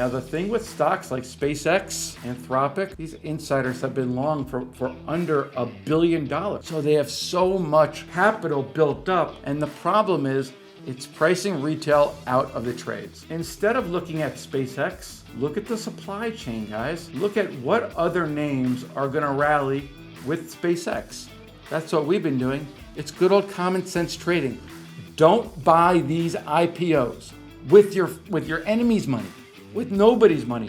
Now, the thing with stocks like SpaceX, Anthropic, these insiders have been long for under $1 billion. So they have so much capital built up. And the problem is it's pricing retail out of the trades. Instead of looking at SpaceX, look at the supply chain, guys. Look at what other names are going to rally with SpaceX. That's what we've been doing. It's good old common sense trading. Don't buy these IPOs with your enemy's money, with nobody's money.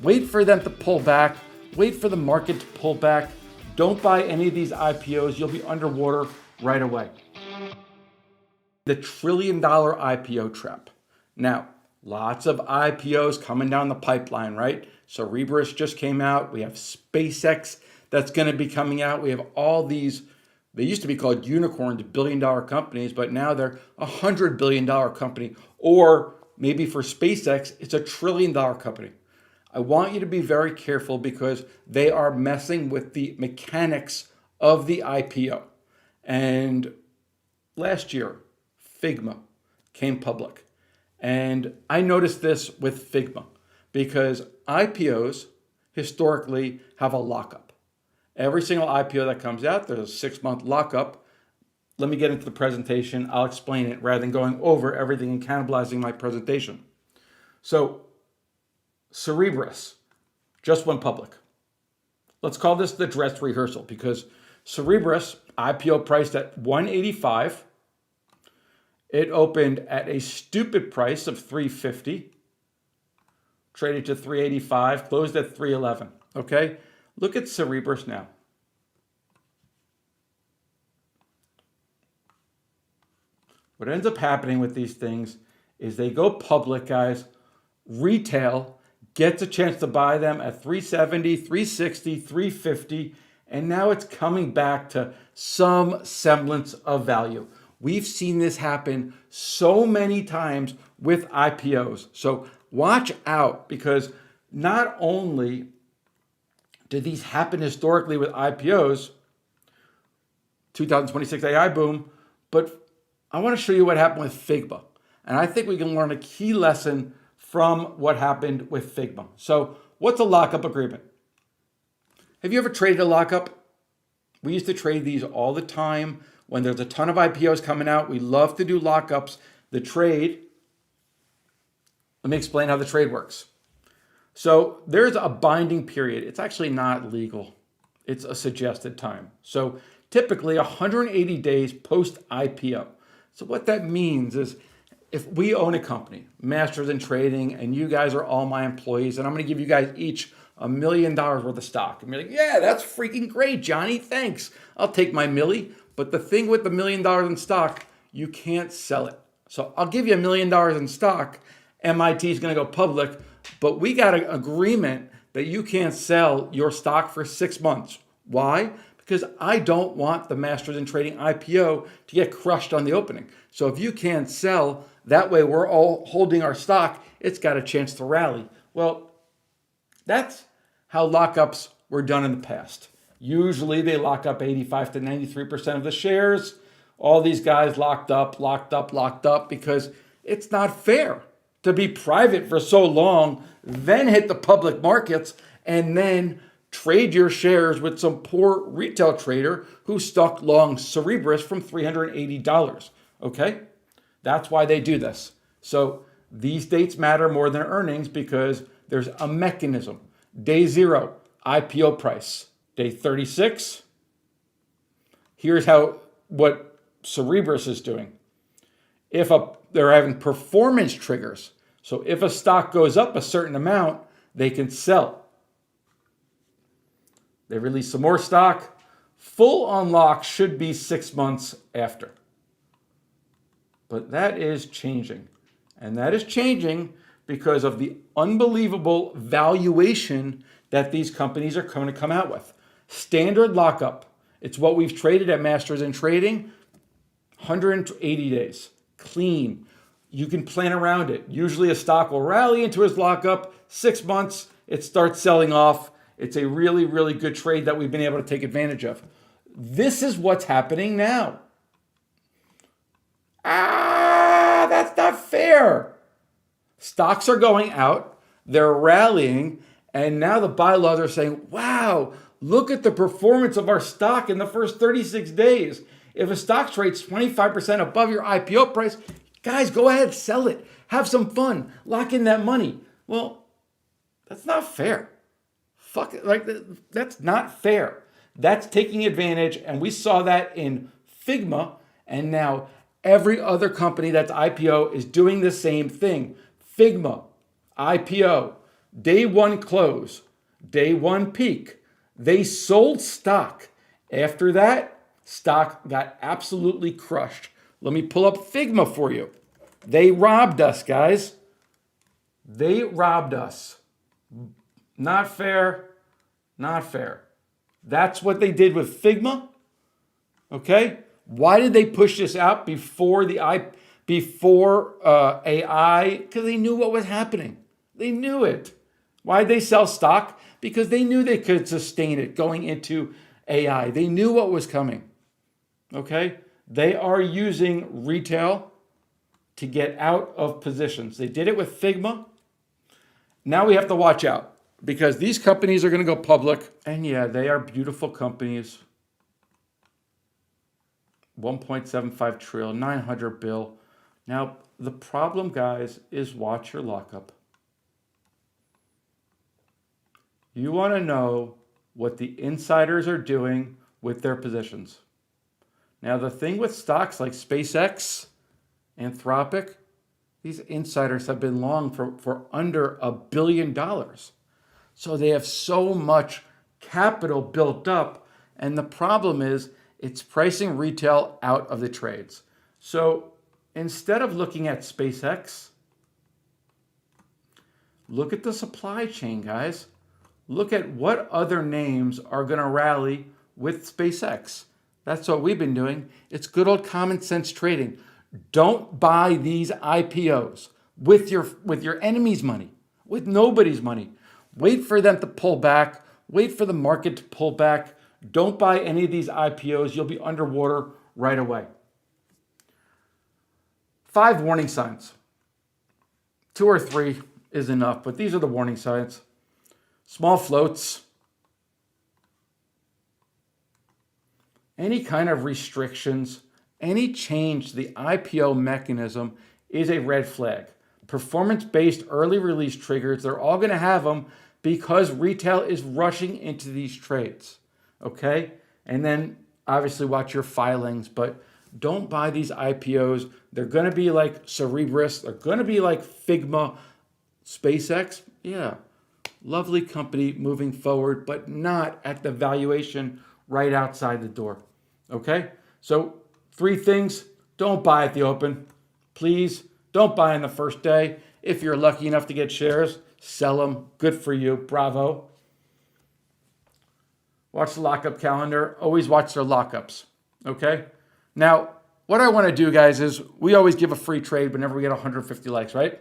Wait for them to pull back. Wait for the market to pull back. Don't buy any of these IPOs. You'll be underwater right away. The $1 trillion IPO trap. Now, lots of IPOs coming down the pipeline, right? Cerebras just came out. We have SpaceX that's going to be coming out. We have all these, they used to be called unicorns, billion-dollar companies, but now they're $100 billion company. Or maybe for SpaceX, it's $1 trillion company. I want you to be very careful because they are messing with the mechanics of the IPO. And last year, Figma came public. And I noticed this with Figma because IPOs historically have a lockup. Every single IPO that comes out, there's a 6-month lockup. Let me get into the presentation. I'll explain it rather than going over everything and cannibalizing my presentation. So Cerebras just went public. Let's call this the dress rehearsal because Cerebras IPO priced at $185. It opened at a stupid price of $350, traded to $385, closed at $311. Okay, look at Cerebras now. What ends up happening with these things is they go public, guys. Retail gets a chance to buy them at $370, $360, $350, and now it's coming back to some semblance of value. We've seen this happen so many times with IPOs. So watch out because not only did these happen historically with IPOs, 2026 AI boom, but I want to show you what happened with Figma. And I think we can learn a key lesson from what happened with Figma. So what's a lockup agreement? Have you ever traded a lockup? We used to trade these all the time. When there's a ton of IPOs coming out, we love to do lockups. The trade, let me explain how the trade works. So there's a binding period. It's actually not legal. It's a suggested time. So typically 180 days post IPO. So what that means is if we own a company, Masters in Trading, and you guys are all my employees, and I'm going to give you guys each $1 million worth of stock. And you're like, yeah, that's freaking great, Johnny. Thanks. I'll take my milli. But the thing with the $1 million in stock, you can't sell it. So I'll give you $1 million in stock. MIT is going to go public, but we got an agreement that you can't sell your stock for 6 months. Why? Because I don't want the Masters in Trading IPO to get crushed on the opening. So if you can't sell, that way we're all holding our stock. It's got a chance to rally. Well, that's how lockups were done in the past. Usually they lock up 85 to 93% of the shares. All these guys locked up because it's not fair to be private for so long, then hit the public markets and then trade your shares with some poor retail trader who stuck long Cerebras from $380. Okay? That's why they do this. So these dates matter more than earnings because there's a mechanism. Day 0, IPO price. Day 36, here's what Cerebras is doing. They're having performance triggers. So if a stock goes up a certain amount, they can sell. They release some more stock. Full unlock should be 6 months after. But that is changing. And that is changing because of the unbelievable valuation that these companies are going to come out with. Standard lockup. It's what we've traded at Masters in Trading. 180 days. Clean. You can plan around it. Usually a stock will rally into its lockup. 6 months, it starts selling off. It's a really, really good trade that we've been able to take advantage of. This is what's happening now. That's not fair. Stocks are going out. They're rallying, and now the bylaws are saying, wow, look at the performance of our stock in the first 36 days. If a stock trades 25% above your IPO price, guys, go ahead, sell it. Have some fun. Lock in that money. Well, that's not fair. Fuck it. Like, that's not fair. That's taking advantage, and we saw that in Figma, and now every other company that's IPO is doing the same thing. Figma, IPO, day one close, day one peak. They sold stock. After that, stock got absolutely crushed. Let me pull up Figma for you. They robbed us, guys. They robbed us. Not fair, not fair. That's what they did with Figma. Okay? Why did they push this out before AI? Because they knew what was happening. They knew it. Why did they sell stock? Because they knew they could sustain it going into AI. They knew what was coming. Okay? They are using retail to get out of positions. They did it with Figma. Now we have to watch out because these companies are going to go public. And yeah, they are beautiful companies. 1.75 trillion, 900 bill. Now, the problem, guys, is watch your lockup. You want to know what the insiders are doing with their positions. Now, the thing with stocks like SpaceX, Anthropic, these insiders have been long for under $1 billion. So they have so much capital built up. And the problem is it's pricing retail out of the trades. So instead of looking at SpaceX, look at the supply chain, guys. Look at what other names are going to rally with SpaceX. That's what we've been doing. It's good old common sense trading. Don't buy these IPOs with your enemy's money, with nobody's money. Wait for them to pull back. Wait for the market to pull back. Don't buy any of these IPOs. You'll be underwater right away. 5 warning signs. 2 or 3 is enough, but these are the warning signs. Small floats. Any kind of restrictions, any change to the IPO mechanism is a red flag. Performance-based early release triggers, they're all going to have them because retail is rushing into these trades. Okay? And then obviously watch your filings, but don't buy these IPOs. They're going to be like Cerebras. They're going to be like Figma, SpaceX. Yeah, lovely company moving forward, but not at the valuation right outside the door. Okay? So 3 things. Don't buy at the open. Please don't buy on the first day. If you're lucky enough to get shares, sell them. Good for you. Bravo. Watch the lockup calendar. Always watch their lockups. Okay? Now, what I want to do, guys, is we always give a free trade whenever we get 150 likes, right?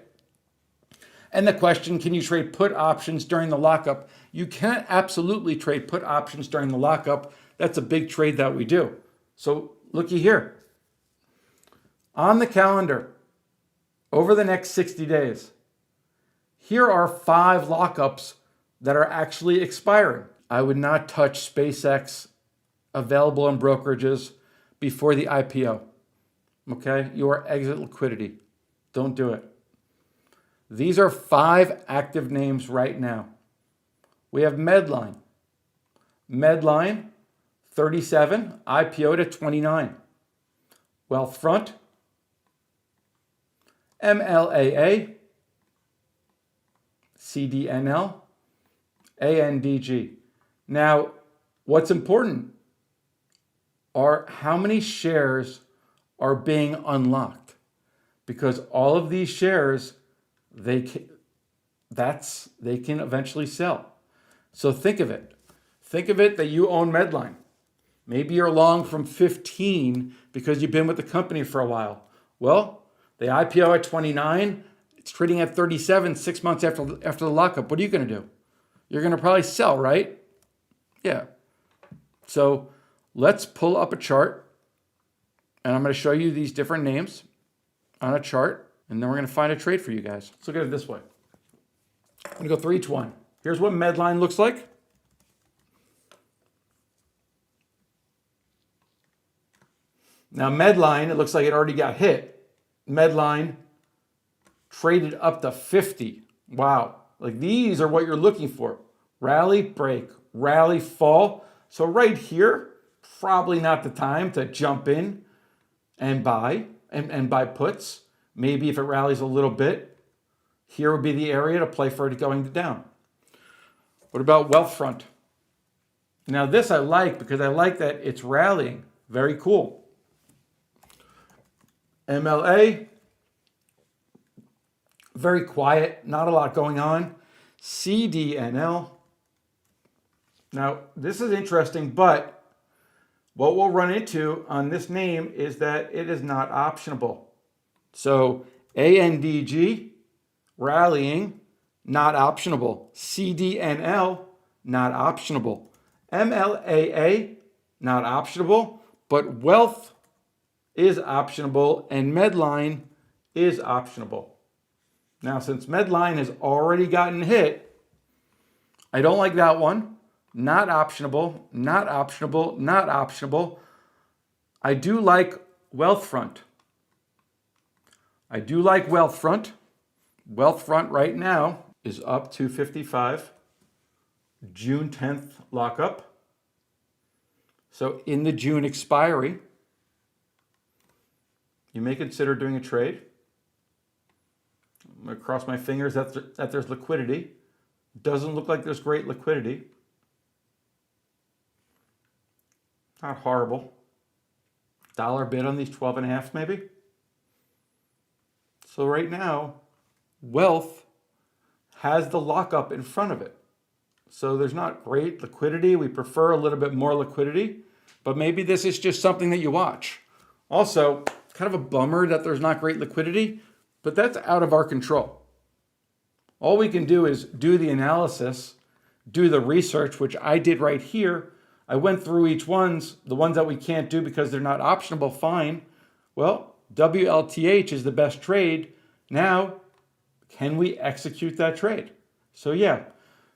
And the question, can you trade put options during the lockup? You can absolutely trade put options during the lockup. That's a big trade that we do. So looky here. On the calendar, over the next 60 days, here are 5 lockups that are actually expiring. I would not touch SpaceX available in brokerages before the IPO. Okay? Your exit liquidity. Don't do it. These are 5 active names right now. We have Medline. Medline, 37, IPO to 29. Wealthfront, MLAA, CDNL, ANDG. Now, what's important are how many shares are being unlocked, because all of these shares, they can eventually sell. So think of it. Think of it that you own Medline. Maybe you're long from 15 because you've been with the company for a while. Well, they IPO at 29. It's trading at 37 6 months after the lockup. What are you going to do? You're going to probably sell, right? Yeah. So let's pull up a chart, and I'm going to show you these different names on a chart, and then we're going to find a trade for you guys. Let's look at it this way. I'm gonna go through each one. Here's what Medline looks like. Now Medline, it looks like it already got hit. Medline traded up to 50. Wow, like these are what you're looking for. Rally, break, rally, fall. So right here, probably not the time to jump in and buy and buy puts. Maybe if it rallies a little bit, here would be the area to play for it going down. What about Wealthfront? Now this I like because I like that it's rallying. Very cool. MLA, very quiet, not a lot going on. CDNL. Now this is interesting, but what we'll run into on this name is that it is not optionable. So ANDG, rallying, not optionable. CDNL, not optionable. MLAA, not optionable, but Wealth is optionable and Medline is optionable. Now, since Medline has already gotten hit, I don't like that one. Not optionable, not optionable, not optionable. I do like Wealthfront. I do like Wealthfront. Wealthfront right now is up to 55. June 10th lockup. So in the June expiry, you may consider doing a trade. I'm going to cross my fingers that there's liquidity. Doesn't look like there's great liquidity. Not horrible. Dollar bid on these 12.5 maybe. So right now, Wealth has the lockup in front of it. So there's not great liquidity. We prefer a little bit more liquidity, but maybe this is just something that you watch. Also, kind of a bummer that there's not great liquidity, but that's out of our control. All we can do is do the analysis, do the research, which I did right here. I went through each ones, the ones that we can't do because they're not optionable, fine. Well, WLTH is the best trade. Now, can we execute that trade? So yeah,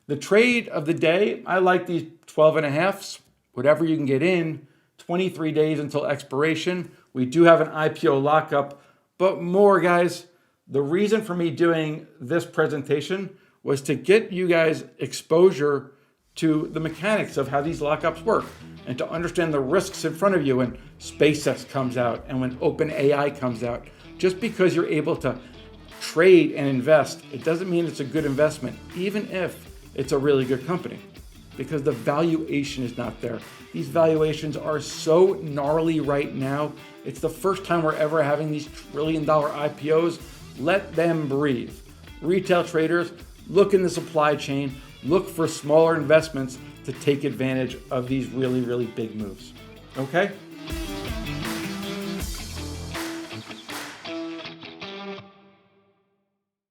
the trade of the day, I like these 12.5s, whatever you can get in, 23 days until expiration. We do have an IPO lockup, but more guys, the reason for me doing this presentation was to get you guys exposure to the mechanics of how these lockups work and to understand the risks in front of you when SpaceX comes out and when OpenAI comes out. Just because you're able to trade and invest, it doesn't mean it's a good investment, even if it's a really good company, because the valuation is not there. These valuations are so gnarly right now. It's the first time we're ever having these $1 trillion IPOs. Let them breathe. Retail traders, look in the supply chain, look for smaller investments to take advantage of these really, really big moves. Okay?